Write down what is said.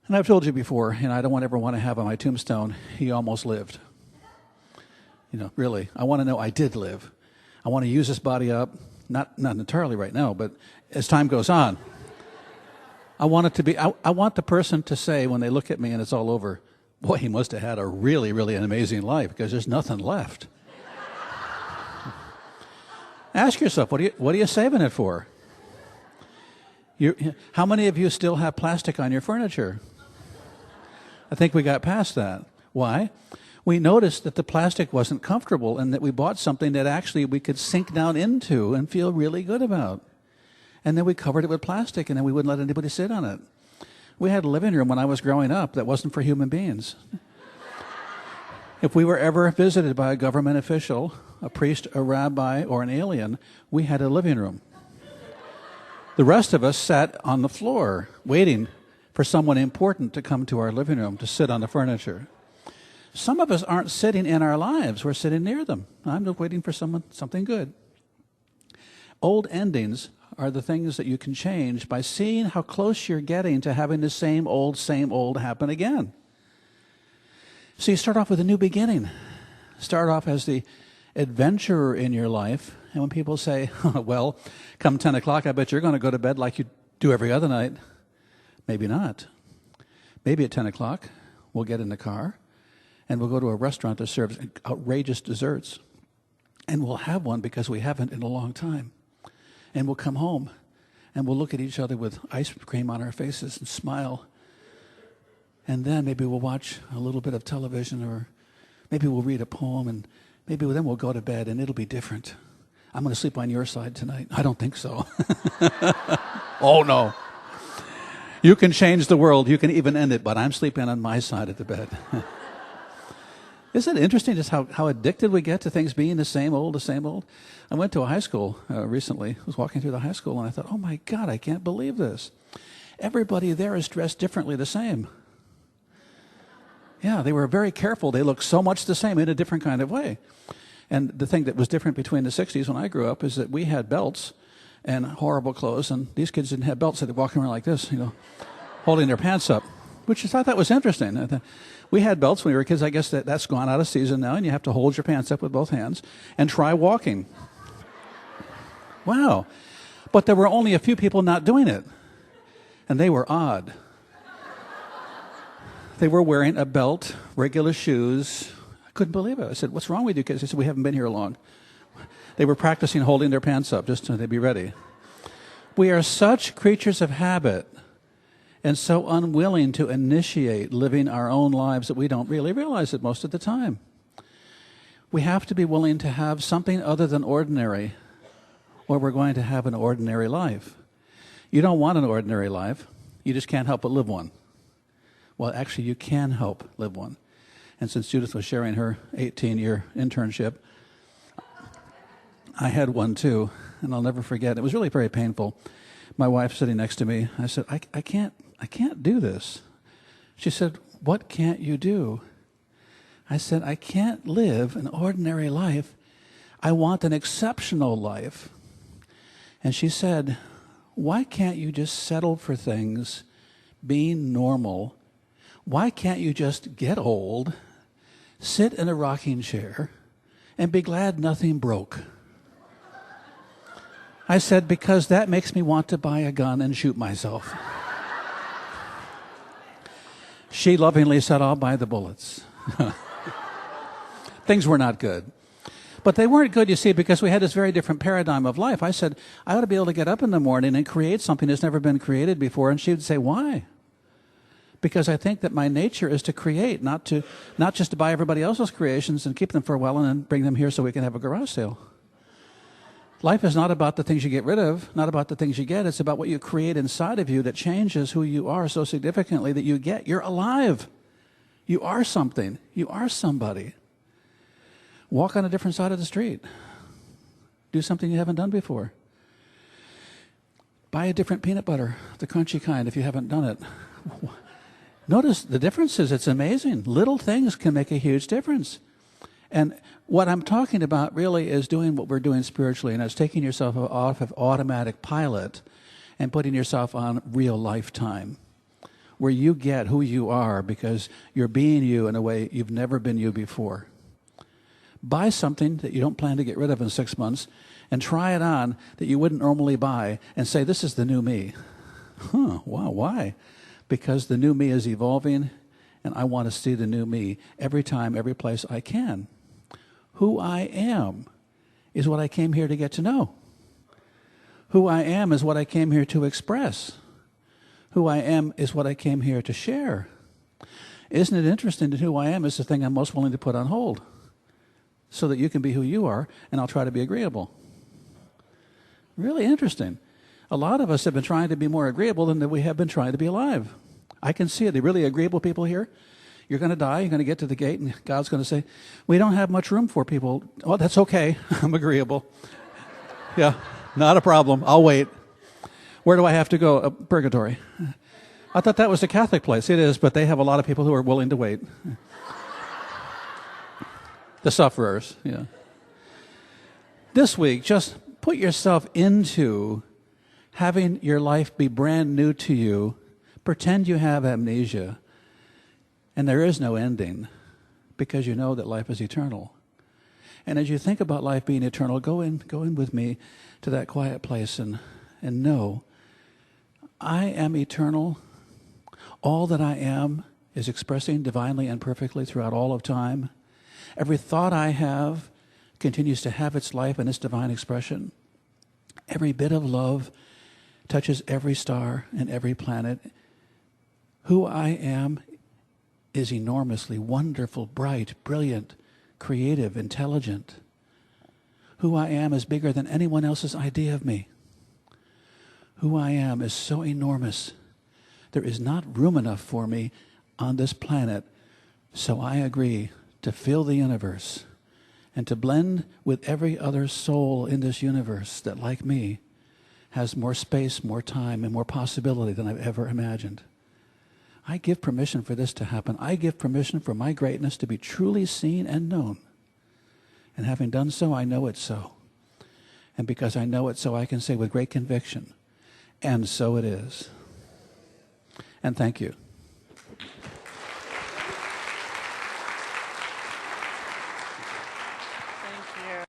And I've told you before, and I don't ever want to have on my tombstone, he almost lived. Really, I want to know I did live. I want to use this body up, not entirely right now, but as time goes on. I want it to be, I want the person to say when they look at me and it's all over, boy, he must have had a really, really an amazing life because there's nothing left. Ask yourself, what are you saving it for? How many of you still have plastic on your furniture? I think we got past that. Why? We noticed that the plastic wasn't comfortable and that we bought something that actually we could sink down into and feel really good about. And then we covered it with plastic and then we wouldn't let anybody sit on it. We had a living room when I was growing up that wasn't for human beings. If we were ever visited by a government official, a priest, a rabbi, or an alien, we had a living room. The rest of us sat on the floor waiting for someone important to come to our living room to sit on the furniture. Some of us aren't sitting in our lives. We're sitting near them. I'm just waiting for something good. Old endings are the things that you can change by seeing how close you're getting to having the same old happen again. So you start off with a new beginning. Start off as the adventurer in your life. And when people say, well, come 10 o'clock, I bet you're going to go to bed like you do every other night. Maybe not. Maybe at 10 o'clock, we'll get in the car and we'll go to a restaurant that serves outrageous desserts. And we'll have one because we haven't in a long time. And we'll come home and we'll look at each other with ice cream on our faces and smile. And then maybe we'll watch a little bit of television, or maybe we'll read a poem, and maybe then we'll go to bed and it'll be different. I'm going to sleep on your side tonight. I don't think so. Oh, no. You can change the world. You can even end it, but I'm sleeping on my side of the bed. Isn't it interesting just how addicted we get to things being the same old? I went to a high school recently. I was walking through the high school, and I thought, oh, my God, I can't believe this. Everybody there is dressed differently the same. Yeah, they were very careful. They looked so much the same in a different kind of way. And the thing that was different between the 60s when I grew up is that we had belts and horrible clothes, and these kids didn't have belts, so they're walking around like this, holding their pants up, which I thought that was interesting. We had belts when we were kids. I guess that's gone out of season now, and you have to hold your pants up with both hands and try walking. Wow. But there were only a few people not doing it, and they were odd. They were wearing a belt, regular shoes. I couldn't believe it. I said, what's wrong with you kids? They said, we haven't been here long. They were practicing holding their pants up just so they'd be ready. We are such creatures of habit and so unwilling to initiate living our own lives that we don't really realize it most of the time. We have to be willing to have something other than ordinary, or we're going to have an ordinary life. You don't want an ordinary life. You just can't help but live one. Well, actually, you can help live one. And since Judith was sharing her 18-year internship, I had one too, and I'll never forget. It was really very painful. My wife sitting next to me, I said, I can't do this. She said, what can't you do? I said, I can't live an ordinary life. I want an exceptional life. And she said, why can't you just settle for things being normal? Why can't you just get old, sit in a rocking chair, and be glad nothing broke? I said, because that makes me want to buy a gun and shoot myself. She lovingly said, I'll buy the bullets. Things were not good. But they weren't good, you see, because we had this very different paradigm of life. I said, I ought to be able to get up in the morning and create something that's never been created before. And she would say, why? Because I think that my nature is to create, not just to buy everybody else's creations and keep them for a while and then bring them here so we can have a garage sale. Life is not about the things you get rid of, not about the things you get. It's about what you create inside of you that changes who you are so significantly that you're alive. You are something. You are somebody. Walk on a different side of the street. Do something you haven't done before. Buy a different peanut butter, the crunchy kind, if you haven't done it. Notice the differences. It's amazing. Little things can make a huge difference. And what I'm talking about really is doing what we're doing spiritually, and it's taking yourself off of automatic pilot and putting yourself on real life time. where you get who you are because you're being you in a way you've never been you before. Buy something that you don't plan to get rid of in 6 months and try it on that you wouldn't normally buy and say, this is the new me. Wow, why? Because the new me is evolving, and I want to see the new me every time, every place I can. Who I am is what I came here to get to know. Who I am is what I came here to express. Who I am is what I came here to share. Isn't it interesting that who I am is the thing I'm most willing to put on hold so that you can be who you are, and I'll try to be agreeable? Really interesting. A lot of us have been trying to be more agreeable than that we have been trying to be alive. I can see it. The really agreeable people here, you're going to die, you're going to get to the gate, and God's going to say, we don't have much room for people. Oh, that's okay. I'm agreeable. Yeah, not a problem. I'll wait. Where do I have to go? Purgatory. I thought that was a Catholic place. It is, but they have a lot of people who are willing to wait. The sufferers, yeah. This week, just put yourself into having your life be brand new to you. Pretend you have amnesia, and there is no ending because you know that life is eternal. And as you think about life being eternal, go in with me to that quiet place and know I am eternal. All that I am is expressing divinely and perfectly throughout all of time. Every thought I have continues to have its life and its divine expression. Every bit of love touches every star and every planet. Who I am is enormously wonderful, bright, brilliant, creative, intelligent. Who I am is bigger than anyone else's idea of me. Who I am is so enormous. There is not room enough for me on this planet, so I agree to fill the universe and to blend with every other soul in this universe that, like me, has more space, more time, and more possibility than I've ever imagined. I give permission for this to happen. I give permission for my greatness to be truly seen and known. And having done so, I know it's so. And because I know it's so, I can say with great conviction, and so it is. And thank you.